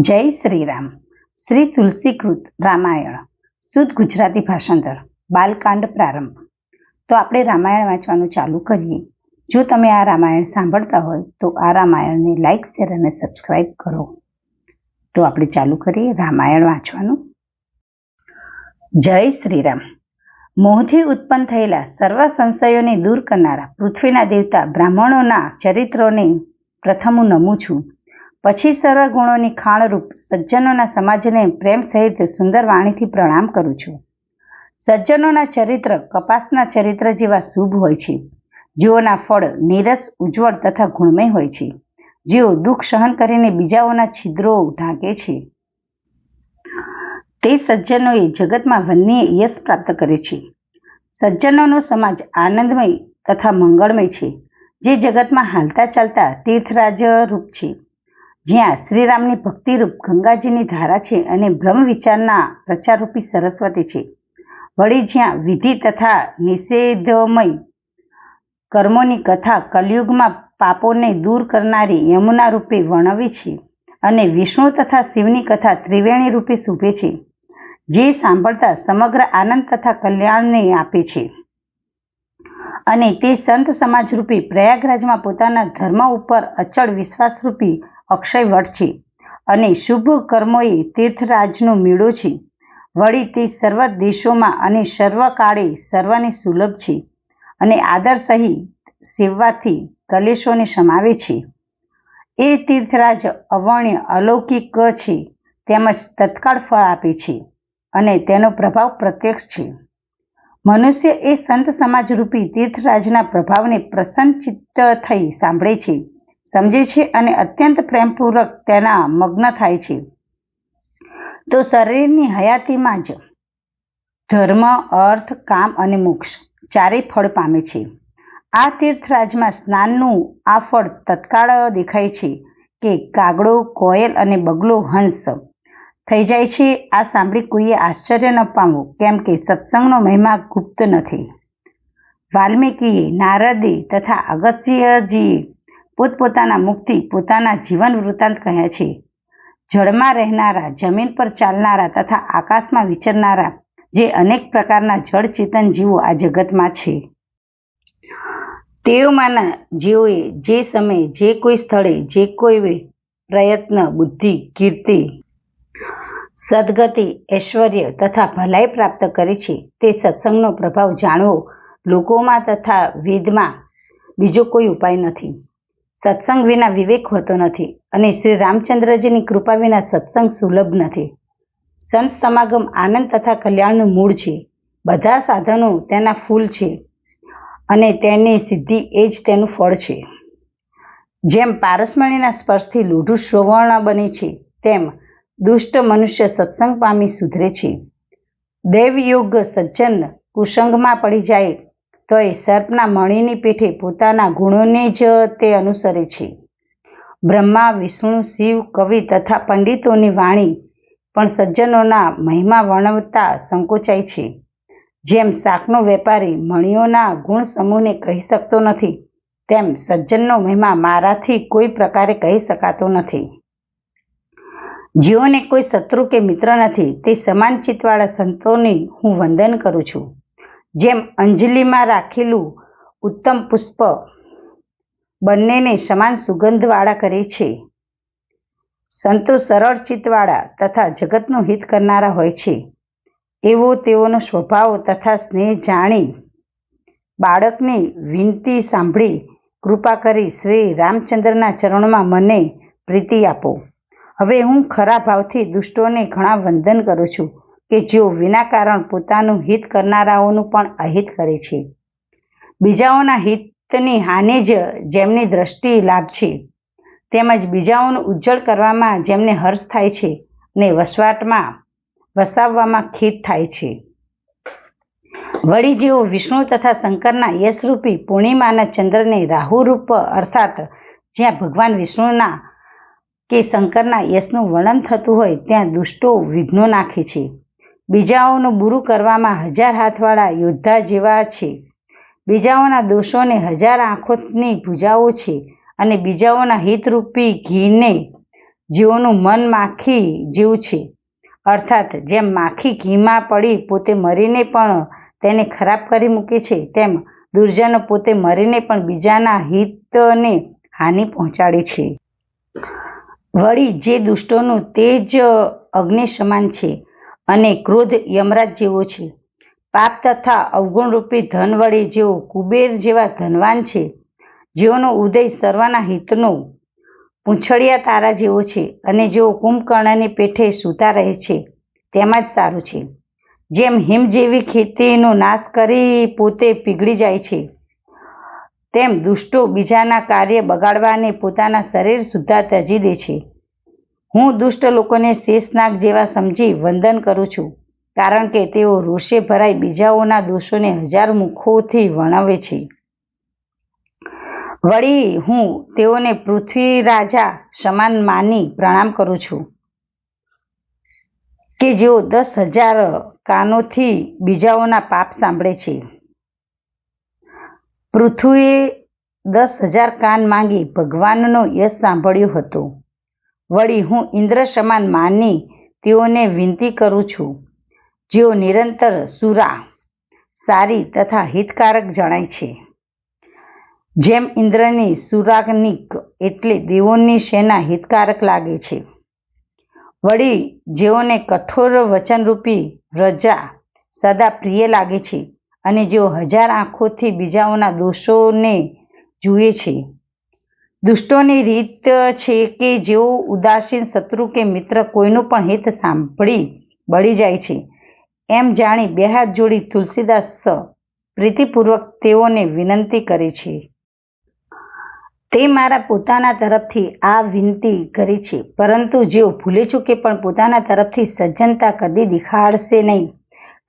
જય શ્રી રામ. શ્રી તુલસીકૃત રામાયણ શુદ્ધ ગુજરાતી ભાષાંતર બાલકાંડ પ્રારંભ. તો આપણે રામાયણ વાંચવાનું ચાલુ કરીએ. જો તમે આ રામાયણ સાંભળતા હોય તો આ રામાયણને લાઈક, શેર અને સબસ્ક્રાઈબ કરો. તો આપણે ચાલુ કરીએ રામાયણ વાંચવાનું. જય શ્રી રામ. મોહથી ઉત્પન્ન થયેલા સર્વ સંશયોને દૂર કરનારા પૃથ્વીના દેવતા બ્રાહ્મણોના ચરિત્રોને પ્રથમ હું નમું છું. પછી સર્વ ગુણોની ખાણરૂપ સજ્જનોના સમાજને પ્રેમ સહિત સુંદર વાણીથી પ્રણામ કરું છું. સજ્જનોના ચરિત્ર કપાસના ચરિત્ર જેવા શુભ હોય છે, જેઓના ફળ નીરસ, ઉજ્જવળ તથા ગુણમય હોય છે, જેઓ દુઃખ સહન કરીને બીજાઓના છિદ્રો ઢાંકે છે. તે સજ્જનોએ જગતમાં વંદનીય યશ પ્રાપ્ત કર્યું છે. સજ્જનોનો સમાજ આનંદમય તથા મંગળમય છે, જે જગતમાં હાલતા ચાલતા તીર્થરાજ રૂપ છે, જ્યાં શ્રીરામની ભક્તિરૂપ ગંગાજીની ધારા છે અને બ્રહ્મ વિચારના પ્રચારરૂપી સરસ્વતી છે. વળી જ્યાં વિધિ તથા નિષેધમય કર્મોની કથા કલયુગમાં પાપોને દૂર કરનારી યમુના રૂપે વર્ણવી છે, અને વિષ્ણુ તથા શિવની કથા ત્રિવેણી રૂપે શોભે છે, જે સાંભળતા સમગ્ર આનંદ તથા કલ્યાણને આપે છે. અને તે સંત સમાજરૂપી પ્રયાગરાજમાં પોતાના ધર્મ ઉપર અચળ વિશ્વાસરૂપી અક્ષય વટ છે, અને શુભ કર્મોએ તીર્થરાજનો મેળો છે. વળી તે સર્વ દેશોમાં અને સર્વકાળે સર્વને સુલભ છે, અને આદર સહિત સેવવાથી કલેશોને સમાવે છે. એ તીર્થરાજ અવર્ણ્ય અલૌકિક છે, તેમજ તત્કાળ ફળ આપે છે, અને તેનો પ્રભાવ પ્રત્યક્ષ છે. મનુષ્ય એ સંત સમાજરૂપી તીર્થરાજના પ્રભાવને પ્રસન્ન ચિત્ત થઈ સાંભળે છે, સમજે છે અને અત્યંત પ્રેમપૂર્વક તેના મગ્ન થાય છે, તો શરીરની હયાતીમાં જ ધર્મ, અર્થ, કામ અને મોક્ષ ચારેય ફળ પામે છે. આ તીર્થરાજમાં સ્નાનનું આ ફળ તત્કાળ દેખાય છે કે કાગડો, કોયલ અને બગલો હંસ થઈ જાય છે. આ સાંભળી કોઈએ આશ્ચર્ય ન પામવું, કેમ કે સત્સંગનો મહિમા ગુપ્ત નથી. વાલ્મીકીએ, નારદે તથા અગસ્ત્યજીએ પોતપોતાના મુખથી પોતાના જીવન વૃત્તાંત કહ્યા છે. જળમાં રહેનારા, જમીન પર ચાલનારા તથા આકાશમાં વિચરનારા જે અનેક પ્રકારના જળ ચેતન જીવો આ જગતમાં છે, તેઓમાંના જેઓએ જે સમયે, જે કોઈ સ્થળે, જે કોઈ પ્રયત્ન, બુદ્ધિ, કીર્તિ, સદગતિ, ઐશ્વર્ય તથા ભલાઈ પ્રાપ્ત કરી છે, તે સત્સંગનો પ્રભાવ જાણવો લોકોમાં તથા વેદમાં બીજો કોઈ ઉપાય નથી. સત્સંગ વિના વિવેક હોતો નથી, અને શ્રી રામચંદ્રજીની કૃપા વિના સત્સંગ સુલભ નથી. સંત સમાગમ આનંદ તથા કલ્યાણનું મૂળ છે. બધા સાધનો તેના ફૂલ છે, અને તેની સિદ્ધિ એ જ તેનું ફળ છે. જેમ પારસમણીના સ્પર્શથી લોઢું સુવર્ણ બને છે, તેમ દુષ્ટ મનુષ્ય સત્સંગ પામી સુધરે છે. દૈવયોગ સજ્જન કુસંગમાં પડી જાય તોય સર્પના મણીની પેઠે પોતાના ગુણોને જ તે અનુસરે છે. બ્રહ્મા, વિષ્ણુ, શિવ, કવિ તથા પંડિતોની વાણી પણ સજ્જનોના મહિમા વર્ણવતા સંકોચાય છે. જેમ શાકનો વેપારી મણીઓના ગુણ સમૂહને કહી શકતો નથી, તેમ સજ્જનનો મહિમા મારાથી કોઈ પ્રકારે કહી શકાતો નથી. જેઓને કોઈ શત્રુ કે મિત્ર નથી, તે સમાન ચિત્તવાળા સંતોને હું વંદન કરું છું. જેમ અંજલિમાં રાખેલું ઉત્તમ પુષ્પ બંનેને સમાન સુગંધવાળા કરે છે. સંતો સરળ ચિત્તવાળા તથા જગતનું હિત કરનારા હોય છે, એવો તેઓનો સ્વભાવ તથા સ્નેહ જાણી બાળકની વિનંતી સાંભળી કૃપા કરી શ્રી રામચંદ્રના ચરણોમાં મને પ્રીતિ આપો. હવે હું ખરા ભાવથી દુષ્ટોને ઘણા વંદન કરું છું, કે જેઓ વિના કારણ પોતાનું હિત કરનારાઓનું પણ અહિત કરે છે. બીજાઓના હિતની હાનિ જ જેમની દ્રષ્ટિ લાભ છે, તેમજ બીજાઓનું ઉજ્જવળ કરવામાં જેમને હર્ષ થાય છે, અને વસાવવામાં ખેદ થાય છે. વળી જેઓ વિષ્ણુ તથા શંકરના યશરૂપી પૂર્ણિમાના ચંદ્રને રાહુરૂપ અર્થાત જ્યાં ભગવાન વિષ્ણુના કે શંકરના યશનું વર્ણન થતું હોય ત્યાં દુષ્ટો વિઘ્નો નાખે છે. બીજાઓનું બુરું કરવામાં 1000 હાથવાળા યોદ્ધા જેવા છે. બીજાઓના દોષોને 1000 આંખોની ભૂજાઓ છે, અને બીજાઓના હિતરૂપી ઘીને જેઓનું મન માખી જેવું છે, અર્થાત જેમ માખી ઘીમાં પડી પોતે મરીને પણ તેને ખરાબ કરી મૂકે છે, તેમ દુર્જનો પોતે મરીને પણ બીજાના હિતને હાનિ પહોંચાડે છે. વળી જે દુષ્ટોનું તેજ અગ્નિ સમાન છે અને ક્રોધ યમરાજ જેવો છે, પાપ તથા અવગુણરૂપી ધન વડે જેઓ કુબેર જેવા ધનવાન છે, જેઓનો ઉદય સર્વના હિતનો પૂંછડિયા તારા જેવો છે અને જેઓ કુંભકર્ણની પેઠે સૂતા રહે છે, તેમાં જ સારું છે. જેમ હિમ જેવી ખેતીનો નાશ કરી પોતે પીગળી જાય છે, તેમ દુષ્ટો બીજાના કાર્ય બગાડવાને પોતાના શરીર સુદ્ધા ત્યજી દે છે. હું દુષ્ટ લોકોને શેષનાગ જેવા સમજી વંદન કરું છું, કારણ કે તેઓ રોષે ભરાઈ બીજાઓના દોષોને હજાર મુખોથી વર્ણવે છે. વળી હું તેઓને પૃથ્વી રાજા સમાન માની પ્રણામ કરું છું, કે જેઓ 10,000 કાનોથી બીજાઓના પાપ સાંભળે છે. પૃથુએ 10,000 કાન માંગી ભગવાનનો યશ સાંભળ્યો હતો. વળી હું ઇન્દ્ર સમાન માની તેઓને વિનંતી કરું છું, જેઓ નિરંતર સુરા, સારી તથા હિતકારક જણાય છે. જેમ ઇન્દ્રની સુરાનિક એટલે દેવોની સેના હિતકારક લાગે છે. વળી જેઓને કઠોર વચનરૂપી વ્રજા સદા પ્રિય લાગે છે અને જેઓ 1000 આંખોથી બીજાઓના દોષોને જુએ છે. દુષ્ટોની રીત છે કે જેઓ ઉદાસીન શત્રુ કે મિત્ર કોઈનું પણ હિત સાંભળી બળી જાય છે, એમ જાણી બે હાથ જોડી તુલસીદાસ પ્રીતિપૂર્વક તેઓને વિનંતી કરે છે. તે મારા પોતાના તરફથી આ વિનંતી કરી છે, પરંતુ જેઓ ભૂલે ચૂકે પણ પોતાના તરફથી સજ્જનતા કદી દેખાડશે નહીં.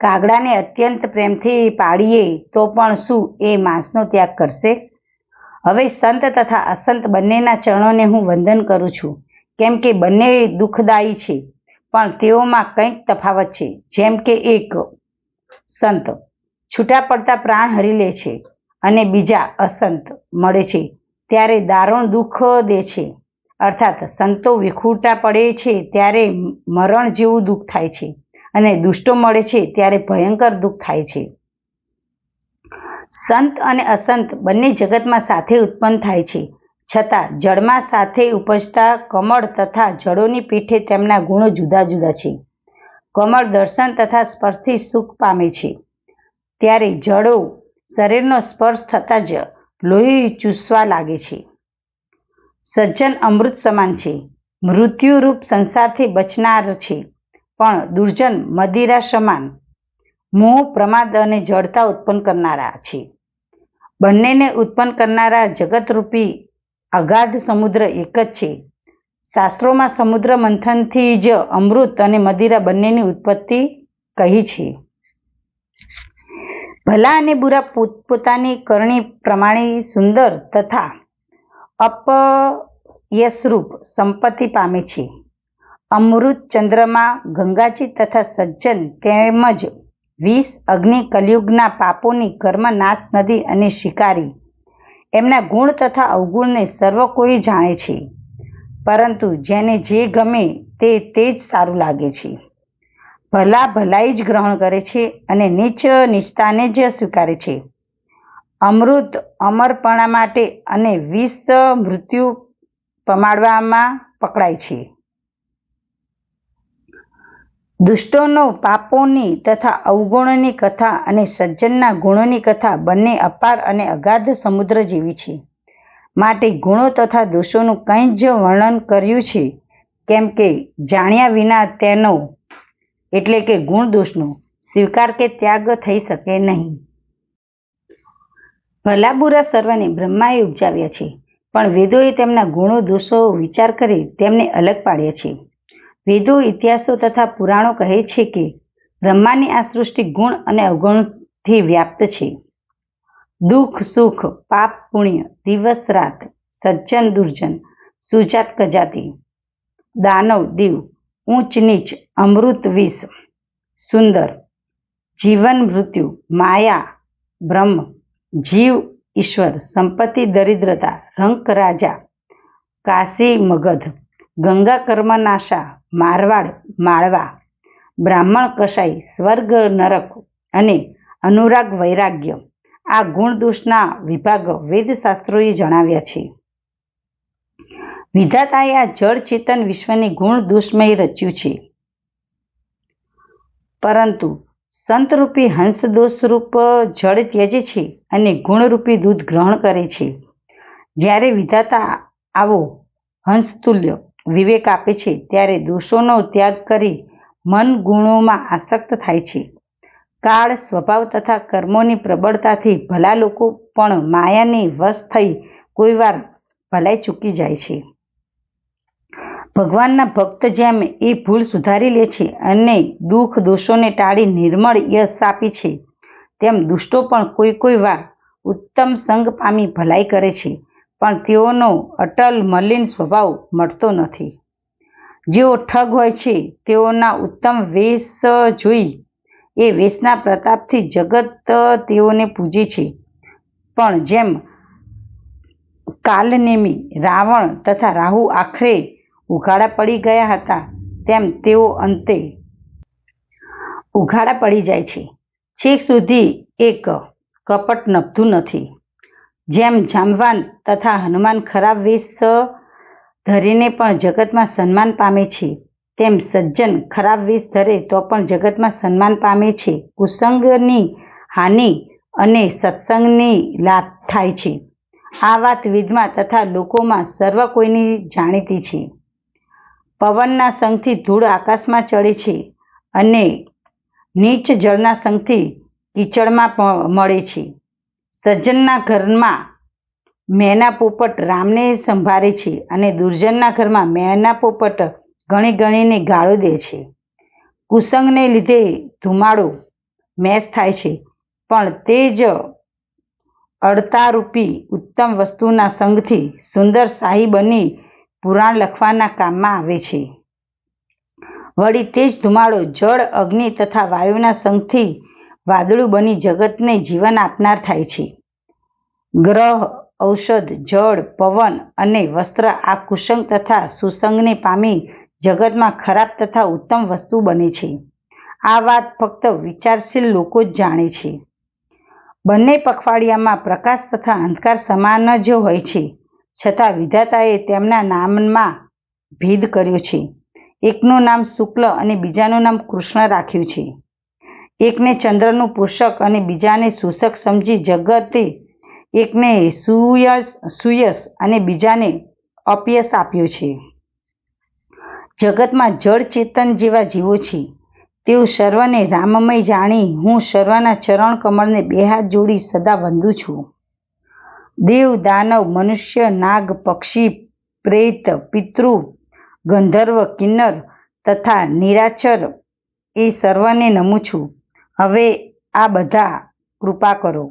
કાગડાને અત્યંત પ્રેમથી પાળીએ તો પણ શું એ માંસનો ત્યાગ કરશે? હવે સંત તથા અસંત બંનેના ચરણોને હું વંદન કરું છું, કેમ કે બંને દુઃખદાયી છે, પણ તેઓમાં કંઈક તફાવત છે. જેમ કે એક સંત છૂટા પડતા પ્રાણ હરી લે છે અને બીજા અસંત મળે છે ત્યારે દારૂણ દુઃખ દે છે, અર્થાત સંતો વિખૂટા પડે છે ત્યારે મરણ જેવું દુઃખ થાય છે અને દુષ્ટો મળે છે ત્યારે ભયંકર દુઃખ થાય છે. સંત અને અસંત બંને જગતમાં સાથે ઉત્પન્ન થાય છે, છતાં જળમાં સાથે ઉપજતા કમળ તથા જળોની પીઠે તેમના ગુણો જુદા જુદા છે. કમળ દર્શન તથા સ્પર્શથી સુખ પામે છે, ત્યારે જળો શરીરનો સ્પર્શ થતાં જ લોહી ચૂસવા લાગે છે. સજ્જન અમૃત સમાન છે, મૃત્યુરૂપ સંસારથી બચનાર છે, પણ દુર્જન મદિરા સમાન મોહ, પ્રમાદ અને જડતા ઉત્પન્ન કરનારા છે. બંનેને ઉત્પન્ન કરનારા જગતરૂપી અગાધ સમુદ્ર એક જ છે. શાસ્ત્રોમાં સમુદ્ર મંથનથી જ અમૃત અને મદિરા બંનેની ઉત્પત્તિ કહી છે. ભલા અને બુરા પોતપોતાની કરણી પ્રમાણે સુંદર તથા અપયશરૂપ સંપત્તિ પામે છે. અમૃત, ચંદ્રમા, ગંગાજી તથા સજ્જન તેમજ વિષ, અગ્નિ, કલિયુગના પાપોની કર્મ નાશ નદી અને શિકારી એમના ગુણ તથા અવગુણને સર્વ કોઈ જાણે છે, પરંતુ જેને જે ગમે તે જ સારું લાગે છે. ભલા ભલાઈ જ ગ્રહણ કરે છે અને નીચ નીચતાને જ સ્વીકારે છે. અમૃત અમરપણા માટે અને વિષ મૃત્યુ પમાડવામાં પકડાય છે. દુષ્ટોનો પાપોની તથા અવગુણોની કથા અને સજ્જનના ગુણોની કથા બંને અપાર અને અગાધ સમુદ્ર જેવી છે. માટે ગુણો તથા દોષોનું કંઈ જ વર્ણન કર્યું છે, કેમ કે જાણ્યા વિના તેનો એટલે કે ગુણ દોષનો સ્વીકાર કે ત્યાગ થઈ શકે નહીં. ભલા બુરા સર્વને બ્રહ્માએ ઉપજાવ્યા છે, પણ વેદોએ તેમના ગુણો દોષો વિચાર કરી તેમને અલગ પાડ્યા છે. વેદો, ઇતિહાસો તથા પુરાણો કહે છે કે બ્રહ્માની આ સૃષ્ટિ ગુણ અને અવગુણથી વ્યાપ્ત છે. દુઃખ સુખ, પાપ પુણ્ય, દિવસ રાત, સજ્જન દુર્જન, સુજાત કજાતિ, દાનવ દેવ, ઊંચ નીચ, અમૃત વિષ, સુંદર, જીવન મૃત્યુ, માયા બ્રહ્મ, જીવ ઈશ્વર, સંપત્તિ દરિદ્રતા, રંક રાજા, કાશી મગધ, ગંગા કર્મનાશા, મારવાડ, માળવા, બ્રાહ્મણ કસાઈ, સ્વર્ગ નરક અને અનુરાગ વૈરાગ્ય આ ગુણ દોષના વિભાગ વેદશાસ્ત્રોએ જણાવ્યા છે. વિધાતાએ આ જળ ચેતન વિશ્વને ગુણ દોષમય રચ્યું છે. પરંતુ સંતરૂપી હંસ દોષરૂપ જળ ત્યજે છે અને ગુણરૂપી દૂધ ગ્રહણ કરે છે. જ્યારે વિધાતા આવો હંસતુલ્ય વિવેક આપે છે ત્યારે દોષોનો ત્યાગ કરી મન ગુણોમાં આસક્ત થાય છે. કાળ, સ્વભાવ તથા કર્મોની પ્રબળતાથી ભલા લોકો પણ માયાને વશ થઈ કોઈ વાર ભલાઈ ચૂકી જાય છે. ભગવાનના ભક્ત જેમ એ ભૂલ સુધારી લે છે અને દુઃખ દોષોને ટાળી નિર્મળ યશ આપે છે, તેમ દુષ્ટો પણ કોઈ વાર ઉત્તમ સંગ પામી ભલાઈ કરે છે, પણ તેઓનો અટલ મલિન સ્વભાવ મળતો નથી. જેઓ ઠગ હોય છે તેઓના ઉત્તમ વેશ જોઈ એ વેશના પ્રતાપથી જગત તેઓને પૂજે છે, પણ જેમ કાલનેમી, રાવણ તથા રાહુ આખરે ઉઘાડા પડી ગયા હતા તેમ તેઓ અંતે ઉઘાડા પડી જાય છે. છેક સુધી એક કપટ નભતું નથી. જેમ જાંબવાન તથા હનુમાન ખરાબ વેશ ધરીને પણ જગતમાં સન્માન પામે છે, તેમ સજ્જન ખરાબ વેશ ધરે તો પણ જગતમાં સન્માન પામે છે. કુસંગની હાનિ અને સત્સંગની લાભ થાય છે. આ વાત વેદમાં તથા લોકોમાં સર્વ કોઈની જાણીતી છે. પવનના સંગથી ધૂળ આકાશમાં ચડે છે અને નીચ જળના સંગથી કીચડમાં મળે છે. સજ્જનના ઘરમાં મેના પોપટ રામને સંભાળે છે અને દુર્જનના ઘરમાં મેના પોપટ ગણી ગણીને ગાળો દે છે. કુસંગને લીધે ધુમાડો મેસ થાય છે, પણ તે જ અડતારૂપી ઉત્તમ વસ્તુના સંગથી સુંદર શાહી બની પુરાણ લખવાના કામમાં આવે છે. વળી તે જ ધુમાડો જળ, અગ્નિ તથા વાયુના સંગથી વાદળું બની જગતને જીવન આપનાર થાય છે. ગ્રહ, ઔષધ, જળ, પવન અને વસ્ત્ર આ કુસંગ તથા સુસંગને પામી જગતમાં ખરાબ તથા ઉત્તમ વસ્તુ બને છે. આ વાત ફક્ત વિચારશીલ લોકો જ જાણે છે. બંને પખવાડિયામાં પ્રકાશ તથા અંધકાર સમાન જ હોય છે, છતાં વિધાતાએ તેમના નામમાં ભેદ કર્યો છે. એકનું નામ શુક્લ અને બીજાનું નામ કૃષ્ણ રાખ્યું છે. એકને ચંદ્રનું પોષક અને બીજાને શોષક સમજી જગતે એકને સુયશ અને બીજાને અપયશ આપ્યો છે. જગતમાં જળ ચેતન જેવા જીવો છે. તેઓ સર્વને રામમય જાણી હું સર્વના ચરણ કમળને બે હાથ જોડી સદા વંદું છું. દેવ, દાનવ, મનુષ્ય, નાગ, પક્ષી, પ્રેત, પિતૃ, ગંધર્વ, કિન્નર તથા નિરાચર એ સર્વને નમું છું. હવે આ બધા કૃપા કરો.